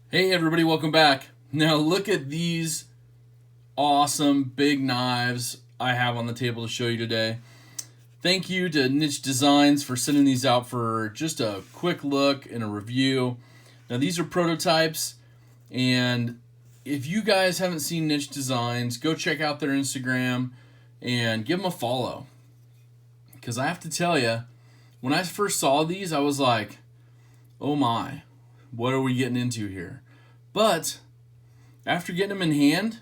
Hey everybody, welcome back. Now look at these awesome big knives I have on the table to show you today. Thank you to Nitch Designs for sending these out for just a quick look and a review. Now these are prototypes, and if you guys haven't seen Nitch Designs, go check out their Instagram and give them a follow. Because I have to tell you, when I first saw these, I was like, oh my, what are we getting into here? But after getting them in hand,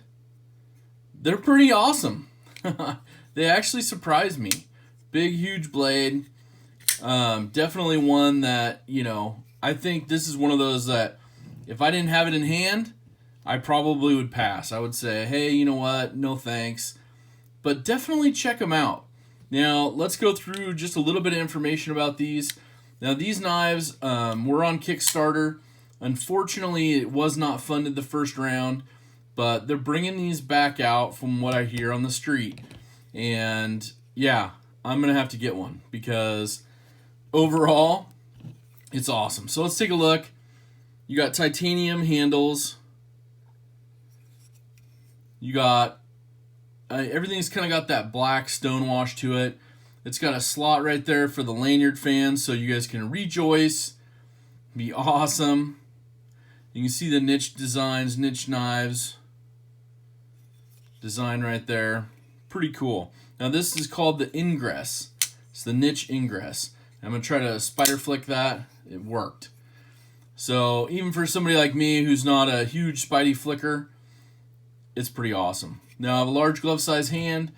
they're pretty awesome. They actually surprised me. Big, huge blade. Definitely one that, I think this is one of those that if I didn't have it in hand, I probably would pass. I would say, hey, you know what? No thanks. But definitely check them out. Now, let's go through just a little bit of information about these. Now, these knives were on Kickstarter. Unfortunately, it was not funded the first round, but they're bringing these back out from what I hear on the street. And yeah, I'm going to have to get one because overall, it's awesome. So let's take a look. You got titanium handles. You got everything's kind of got that black stonewash to it. It's got a slot right there for the lanyard fans so you guys can rejoice. Be awesome. You can see the Nitch Designs, Nitch Knives design right there. Pretty cool. Now this is called the Ingress. It's the Nitch Ingress. I'm going to try to spider flick that. It worked. So even for somebody like me who's not a huge spidey flicker, it's pretty awesome. Now I have a large glove size hand.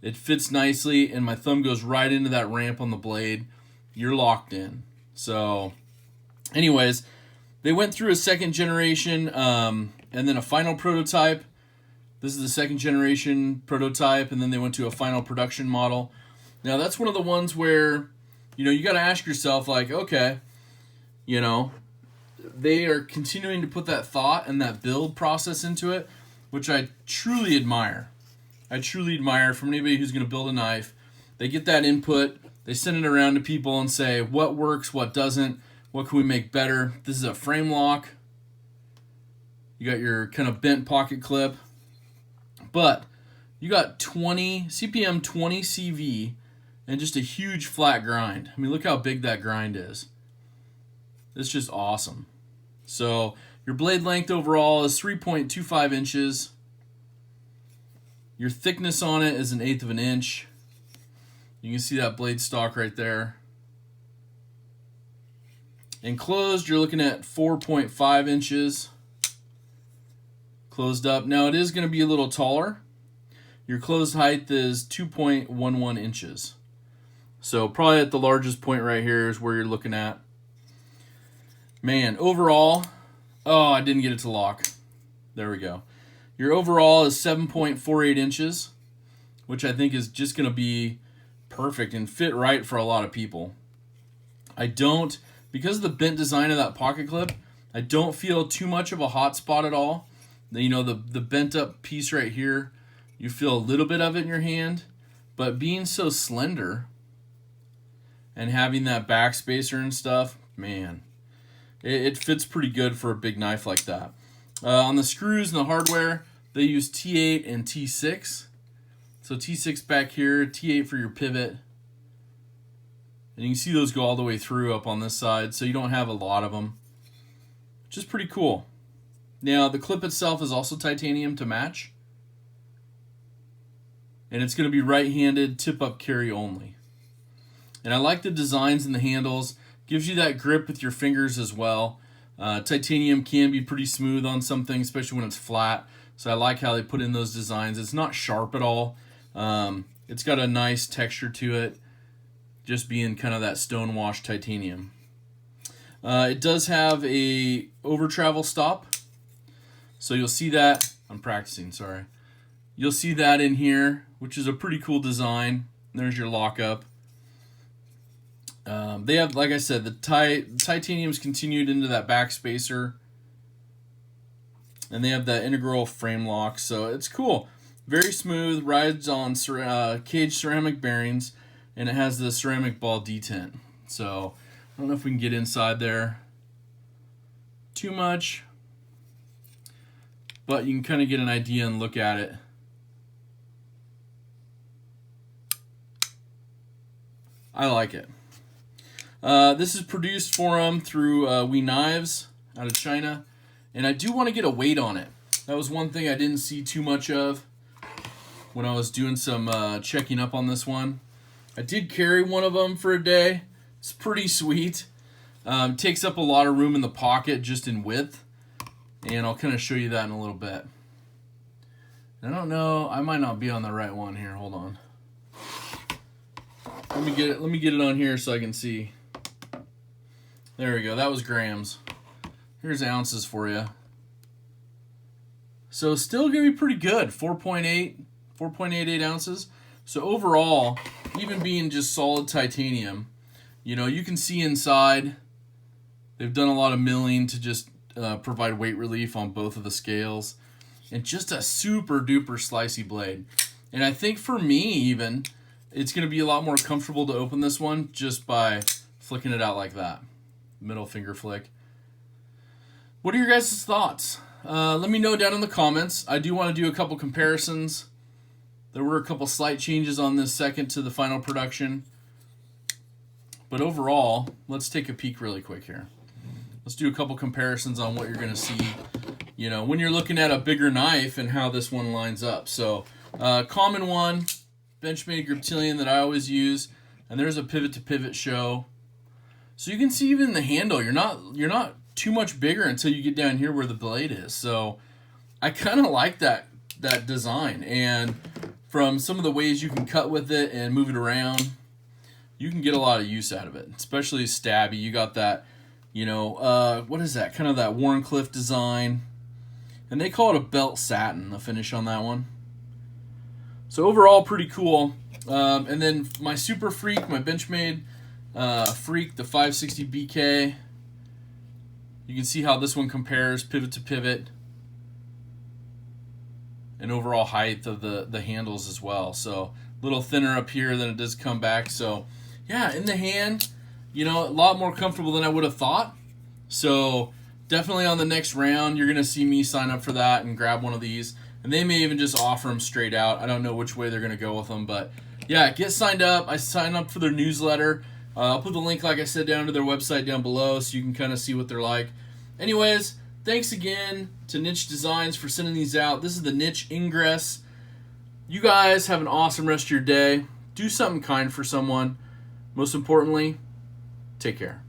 It fits nicely and my thumb goes right into that ramp on the blade. You're locked in. So anyways, they went through a second generation and then a final prototype. This is the second generation prototype, and then they went to a final production model. Now that's one of the ones where, you got to ask yourself, like, okay, they are continuing to put that thought and that build process into it, which I truly admire. I truly admire from anybody who's going to build a knife. They get that input, they send it around to people and say, what works, what doesn't, what can we make better? This is a frame lock. You got your kind of bent pocket clip. But you got CPM 20 CV and just a huge flat grind. I mean, look how big that grind is. It's just awesome. So your blade length overall is 3.25 inches. Your thickness on it is 1/8 of an inch. You can see that blade stock right there. Enclosed, you're looking at 4.5 inches. Closed up. Now it is going to be a little taller. Your closed height is 2.11 inches. So probably at the largest point right here is where you're looking at. Man, overall, I didn't get it to lock. There we go. Your overall is 7.48 inches, which I think is just going to be perfect and fit right for a lot of people. Because of the bent design of that pocket clip, I don't feel too much of a hot spot at all. The bent up piece right here, you feel a little bit of it in your hand, but being so slender and having that back spacer and stuff, man, it fits pretty good for a big knife like that. On the screws and the hardware, they use T8 and T6. So T6 back here, T8 for your pivot. And you can see those go all the way through up on this side, so you don't have a lot of them, which is pretty cool. Now, the clip itself is also titanium to match. And it's going to be right-handed, tip-up carry only. And I like the designs in the handles. Gives you that grip with your fingers as well. Titanium can be pretty smooth on something, especially when it's flat. So I like how they put in those designs. It's not sharp at all. It's got a nice texture to it, just being kind of that stonewash titanium. It does have a over-travel stop. So you'll see that. I'm practicing, sorry. You'll see that in here, which is a pretty cool design. There's your lockup. They have, like I said, the titanium's continued into that back spacer. And they have that integral frame lock, so it's cool. Very smooth, rides on caged ceramic bearings, and it has the ceramic ball detent. So I don't know if we can get inside there too much. but you can kind of get an idea and look at it. I like it. This is produced for them through We Knives out of China, and I do want to get a weight on it. That was one thing I didn't see too much of when I was doing some checking up on this one. I did carry one of them for a day. It's pretty sweet. Takes up a lot of room in the pocket just in width, and I'll kind of show you that in a little bit. I don't know, I might not be on the right one here. Hold on. Let me get it on here so I can see. There we go. That was grams. Here's ounces for you. So still going to be pretty good. 4.88 ounces. So overall, even being just solid titanium, you know, you can see inside they've done a lot of milling to just provide weight relief on both of the scales. And just a super duper slicey blade. And I think for me even, it's going to be a lot more comfortable to open this one just by flicking it out like that. Middle finger flick. What are your guys' thoughts? Let me know down in the comments. I do want to do a couple comparisons. There were a couple slight changes on this second to the final production. But overall, let's take a peek really quick here. Let's do a couple comparisons on what you're going to see, you know, when you're looking at a bigger knife and how this one lines up. So, common one, Benchmade Griptilian that I always use, and there's a pivot to pivot show. So you can see even the handle, you're not too much bigger until you get down here where the blade is. So I kind of like that design, and from some of the ways you can cut with it and move it around, you can get a lot of use out of it, especially stabby. You got that, you know, what is that? Kind of that Warncliffe design, and they call it a belt satin, the finish on that one. So overall, pretty cool. And then my Super Freak, my Benchmade Freak, the 560 BK. You can see how this one compares pivot to pivot and overall height of the handles as well. So a little thinner up here than it does come back. So yeah, in the hand, you know, a lot more comfortable than I would have thought. So definitely on the next round, you're going to see me sign up for that and grab one of these. And they may even just offer them straight out. I don't know which way they're going to go with them. But yeah, get signed up. I signed up for their newsletter. I'll put the link, like I said, down to their website down below so you can kind of see what they're like. Anyways, thanks again to Nitch Designs for sending these out. This is the Nitch Ingress. You guys have an awesome rest of your day. Do something kind for someone. Most importantly, take care.